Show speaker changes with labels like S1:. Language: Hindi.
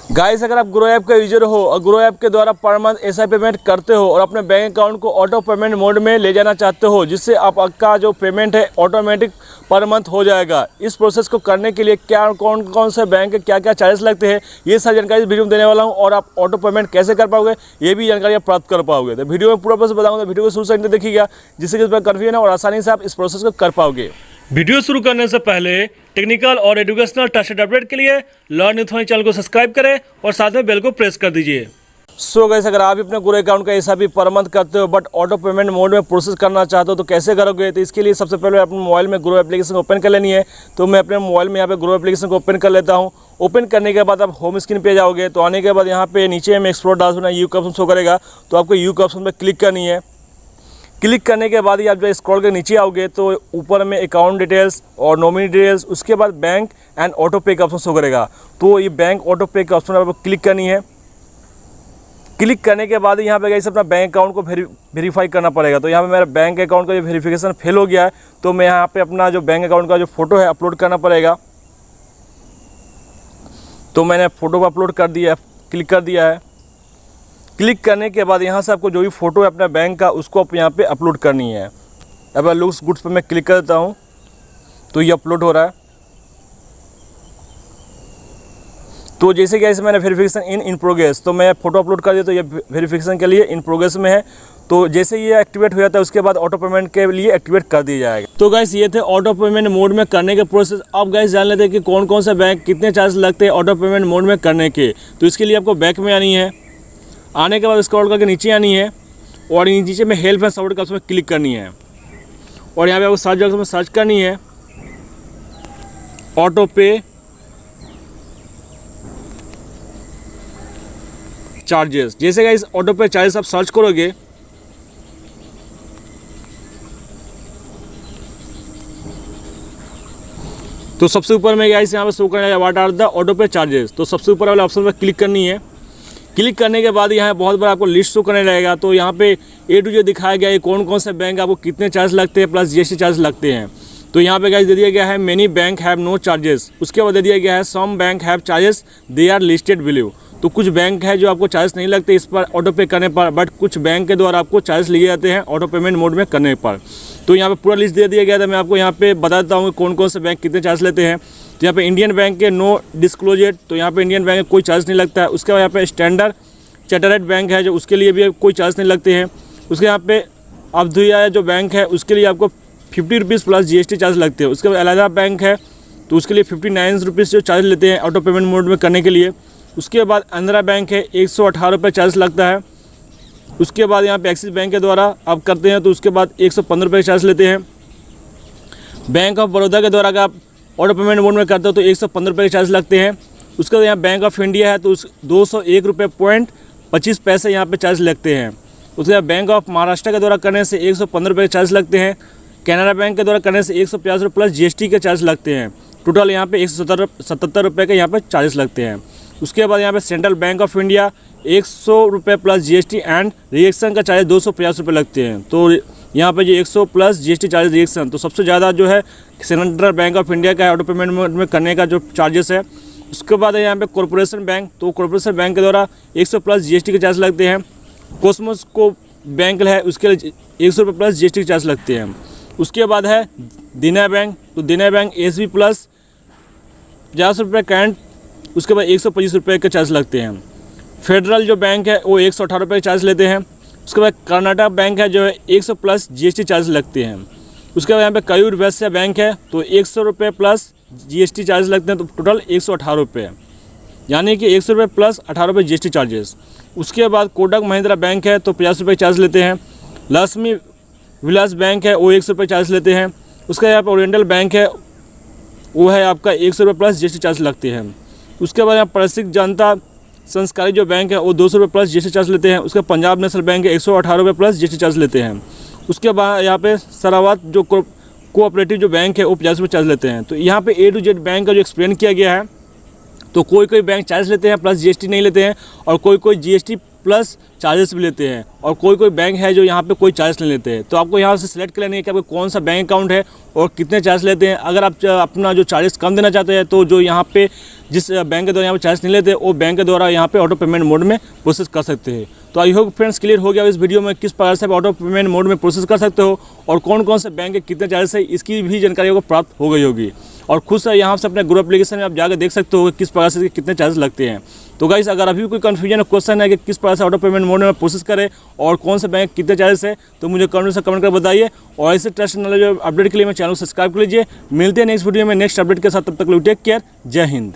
S1: गाइस, अगर आप ग्रो ऐप का यूजर हो और ग्रो ऐप के द्वारा पर मंथ ऐसा पेमेंट करते हो और अपने बैंक अकाउंट को ऑटो पेमेंट मोड में ले जाना चाहते हो, जिससे आपका जो पेमेंट है ऑटोमेटिक पर मंथ हो जाएगा। इस प्रोसेस को करने के लिए क्या कौन कौन से बैंक के क्या क्या चार्जेस लगते हैं, ये सारी जानकारी इस वीडियो में देने वाला हूँ। और आप ऑटो पेमेंट कैसे कर पाओगे, ये भी जानकारी आप प्राप्त कर पाओगे। तो वीडियो में पूरा प्रोसेस बताऊँगा, तो वीडियो को शुरू से अंत तक देखिएगा, जिससे कि इस पर कन्फ्यूजन है और आसानी से आप इस प्रोसेस को कर पाओगे। वीडियो शुरू करने से पहले टेक्निकल और एजुकेशनल ट्रस्टेड अपडेट के लिए लर्न न्यूज चैनल को सब्सक्राइब करें और साथ में बेल को प्रेस कर दीजिए। सो गाइस, अगर आप अपने ग्रो अकाउंट का ऐसा भी पर मंथ करते हो बट ऑटो पेमेंट मोड में प्रोसेस करना चाहते हो, तो कैसे करोगे? तो इसके लिए सबसे पहले अपने मोबाइल में ग्रो एप्लीकेशन ओपन कर लेनी है। तो मैं अपने मोबाइल में यहाँ पे ग्रो एप्लीकेशन को ओपन कर लेता हूँ। ओपन करने के बाद आप होम स्क्रीन पे जाओगे, तो आने के बाद यहाँ पे नीचे में एक्सप्लोर डैशबोर्ड यू का ऑप्शन शो करेगा, तो आपको यू का ऑप्शन पर क्लिक करनी है। क्लिक करने के बाद ही आप जब स्क्रॉल के नीचे आओगे तो ऊपर में अकाउंट डिटेल्स और नॉमिनी डिटेल्स, उसके बाद बैंक एंड ऑटो पे का ऑप्शन शो करेगा। तो ये बैंक ऑटो पे का ऑप्शन आपको क्लिक करनी है। क्लिक करने के बाद यहाँ पे गाइस अपना बैंक अकाउंट को वेरीफाई करना पड़ेगा। तो यहाँ पे मेरा बैंक अकाउंट का जो वेरिफिकेशन फेल हो गया है, तो मैं यहाँ पे अपना जो बैंक अकाउंट का जो फोटो है अपलोड करना पड़ेगा। तो मैंने फ़ोटो को अपलोड कर दिया, क्लिक कर दिया है। क्लिक करने के बाद यहाँ से आपको जो भी फ़ोटो है अपने बैंक का, उसको आप यहाँ पे अपलोड करनी है। अब लुक्स गुड्स पर मैं क्लिक करता हूँ, तो ये अपलोड हो रहा है। तो जैसे कि ऐसे मैंने वेरिफिकेशन इन प्रोग्रेस, तो मैं फ़ोटो अपलोड कर दिया, तो ये वेरिफिकेशन के लिए इन प्रोग्रेस में है। तो जैसे ये एक्टिवेट हो जाता है, उसके बाद ऑटो पेमेंट के लिए एक्टिवेट कर दिया जाएगा। तो गाइस, ये थे ऑटो पेमेंट मोड में करने के प्रोसेस। अब गाइस जान लेते हैं कि कौन कौन से बैंक कितने चार्ज लगते हैं ऑटो पेमेंट मोड में करने के। तो इसके लिए आपको बैंक में आनी है। आने के बाद स्क्रॉल करके नीचे आनी है और नीचे में हेल्प एंड सपोर्ट का उसमें क्लिक करनी है। और यहाँ पे आपको सर्च बॉक्स में सर्च करनी है ऑटो पे चार्जेस। जैसे गाइस ऑटो पे चार्जेस आप सर्च करोगे, तो सबसे ऊपर में गाइस यहाँ पे शो करना है व्हाट आर द ऑटो पे चार्जेस। तो सबसे ऊपर वाले ऑप्शन पर क्लिक करनी है। क्लिक करने के बाद यहाँ बहुत बड़ा आपको लिस्ट शो करने लगेगा। तो यहाँ पे ए टू जेड दिखाया गया है कौन कौन से बैंक आपको कितने चार्ज लगते हैं प्लस जीएसटी चार्ज लगते हैं। तो यहाँ पे गाइस दे दिया गया है many bank have no charges. उसके बाद दे दिया गया है some bank have charges they are listed below. तो कुछ बैंक है जो आपको चार्ज नहीं लगते इस पर ऑटो पे करने पर, बट कुछ बैंक के द्वारा आपको चार्ज लिए जाते हैं ऑटो पेमेंट मोड में करने पर। तो यहाँ पे पूरा लिस्ट दे दिया गया था। मैं आपको यहाँ पे बता देता हूँ कौन कौन से बैंक कितने चार्ज लेते हैं। तो यहाँ पे इंडियन बैंक के नो डिस्क्लोजर, तो यहाँ पे इंडियन बैंक कोई चार्ज नहीं लगता है। उसके बाद यहाँ पे स्टैंडर्ड चार्टर्ड बैंक है जो उसके लिए भी कोई चार्ज नहीं लगते हैं। उसके यहाँ पे अवधुया जो बैंक है उसके लिए आपको 50 रुपीज़ प्लस जीएसटी चार्ज लगते हैं। उसके बाद इलाहाबाद बैंक है तो उसके लिए 59 रुपीज़ जो चार्ज लेते हैं ऑटो पेमेंट मोड में करने के लिए। उसके बाद आंध्रा बैंक है 118 रुपये चार्ज लगता है। उसके बाद यहाँ पे एक्सिस बैंक के द्वारा आप करते हैं तो उसके बाद 115 रुपये चार्ज लेते हैं। बैंक ऑफ बड़ौदा के द्वारा अगर आप ऑटो पेमेंट मोड में करते हो तो 115 रुपये चार्ज लगते हैं। उसके बाद यहाँ बैंक ऑफ इंडिया है तो उस 201 रुपये पॉइंट 25 पैसे यहाँ पे चार्ज लगते हैं। उसके बाद बैंक ऑफ महाराष्ट्र के द्वारा करने से 115 रुपये चार्ज लगते हैं। कैनरा बैंक के द्वारा करने से 150 रुपये प्लस जीएसटी के चार्ज लगते हैं। टोटल यहाँ पे 177 रुपये के यहाँ पे चार्जेस लगते हैं। उसके बाद यहाँ पे सेंट्रल बैंक ऑफ इंडिया 100 रुपये प्लस जीएसटी एंड रिएक्शन का चार्ज 250 रुपये लगते हैं। तो यहाँ पे जो 100 प्लस जीएसटी चार्ज रिएक्शन, तो सबसे ज़्यादा जो है सेंट्रल बैंक ऑफ इंडिया का ऑटो पेमेंट में करने का जो चार्जेस है। उसके बाद यहाँ पे कॉर्पोरेशन बैंक, तो कॉर्पोरेशन बैंक के द्वारा 100 प्लस जीएसटी के चार्ज लगते हैं। कॉस्मोस को बैंक है उसके लिए 100 रुपये प्लस जीएसटी के चार्ज लगते हैं। उसके बाद है देना बैंक, तो देना बैंक एसबी प्लस 50 रुपये करंट, उसके बाद 125 रुपये के चार्ज लगते हैं। फेडरल जो बैंक है वो 118 रुपये चार्ज लेते हैं। उसके बाद कर्नाटक बैंक है जो है 100 प्लस जीएसटी चार्ज लगते हैं। उसके बाद यहाँ पे कयूर वैश्य बैंक है तो 100 रुपये प्लस जीएसटी चार्ज लगते हैं। तो टोटल 118 रुपये, यानी कि 100 रुपये प्लस 18 रुपये जीएसटी चार्जेस। उसके बाद कोटक महिंद्रा बैंक है तो 50 रुपये चार्ज लेते हैं। लक्ष्मी विलास बैंक है वो 100 रुपये चार्ज लेते हैं। उसका यहाँ पर ओरिएंटल बैंक है वो है आपका 100 रुपये प्लस जीएसटी चार्ज लगते हैं। उसके बाद यहाँ प्रसिद्ध जनता संस्कारी जो बैंक है वो 200 रुपये प्लस जीएसटी चार्ज लेते हैं। उसके पंजाब नेशनल बैंक है 118 रुपये प्लस जीएसटी चार्ज लेते हैं। उसके बाद यहाँ पे सरावत जो कोऑपरेटिव जो बैंक है वो 50 रुपये चार्ज लेते हैं। तो यहाँ पे ए टू जेड बैंक का जो एक्सप्लेन किया गया है, तो कोई कोई बैंक चार्ज लेते हैं प्लस जीएसटी नहीं लेते हैं, और कोई कोई जीएसटी प्लस चार्जेस भी लेते हैं, और कोई कोई बैंक है जो यहाँ पे कोई चार्ज नहीं लेते हैं। तो आपको यहाँ से सिलेक्ट कर लेनी है कि आपको कौन सा बैंक अकाउंट है और कितने चार्ज लेते हैं। अगर आप अपना जो चार्जेस कम देना चाहते हैं तो जो यहाँ पे जिस बैंक के द्वारा यहाँ पे चार्ज नहीं लेते वो बैंक के द्वारा यहाँ पे ऑटो पेमेंट मोड में प्रोसेस कर सकते हैं। तो आई होप फ्रेंड्स क्लियर हो गया इस वीडियो में किस प्रकार से आप ऑटो पेमेंट मोड में प्रोसेस कर सकते हो और कौन कौन से बैंक के कितने चार्जेस है इसकी भी जानकारी आपको प्राप्त हो गई होगी। और खुद से यहाँ से अपने ग्रुप एप्लीकेशन में आप जाकर देख सकते हो कि किस प्रकार से कितने चार्जेस लगते हैं। तो गाइस अगर अभी कोई कन्फ्यूजन है, क्वेश्चन है कि किस प्रकार से ऑटो पेमेंट मोड में प्रोसेस करें और कौन से बैंक कितने चार्जेस है, तो मुझे कमेंट से कमेंट कर बताइए। और ऐसे ट्रस्ट नॉलेज अपडेट के लिए मेरे चैनल को सब्सक्राइब कर लीजिए। मिलते हैं नेक्स्ट वीडियो में नेक्स्ट अपडेट के साथ, तब तक टेक केयर, जय हिंद।